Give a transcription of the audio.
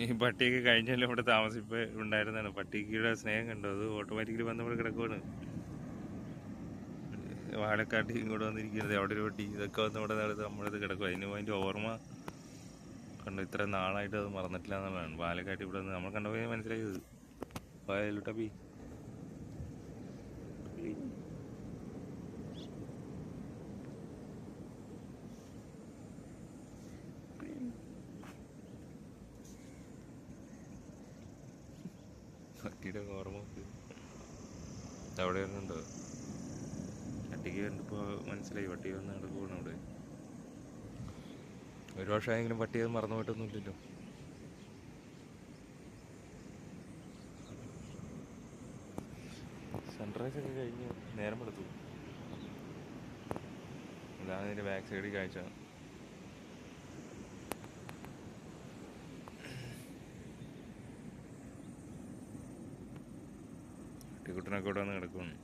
ഈ പട്ടിയൊക്കെ കഴിഞ്ഞാലും ഇവിടെ താമസിപ്പ് ഉണ്ടായിരുന്നതാണ്. പട്ടിക്കുടെ സ്നേഹം കണ്ടോ? അത് ഓട്ടോമാറ്റിക്കലി വന്ന് ഇവിടെ കിടക്കുവാണ്. വാഴക്കാട്ടി ഇങ്ങോട്ട് വന്നിരിക്കുന്നത്. അവിടെ ഒരു പട്ടി ഇതൊക്കെ വന്ന് ഇവിടെ നടത്ത് നമ്മളത് കിടക്കും. അതിൻ്റെ ഓർമ്മ കണ്ടോ? ഇത്ര നാളായിട്ട് അത് മറന്നിട്ടില്ല എന്നുള്ളതാണ്. പാലക്കാട്ടി ഇവിടെ നിന്ന് നമ്മൾ കണ്ടപ്പോൾ മനസ്സിലായത്. പോയാലോ ടപ്പി? പട്ടിയുടെ ഓർമ്മ അവിടെ വരുന്നുണ്ടോ? പട്ടിക്ക് കണ്ടപ്പോൾ മനസ്സിലായി പട്ടി വന്ന് നടക്കുവാണ് അവിടെ. ഒരു വർഷമായെങ്കിലും പട്ടി അത് മറന്നു പോയിട്ടൊന്നുമില്ലല്ലോ. സൺറൈസ് ഒക്കെ കഴിഞ്ഞ് നേരം എടുത്തു. ഇതാണ് ഇതിൻ്റെ ബാക്ക് സൈഡിൽ കാഴ്ച. കുട്ടിക്കുട്ടനൊക്കെ ഇവിടെ വന്ന് കിടക്കുവാണ്.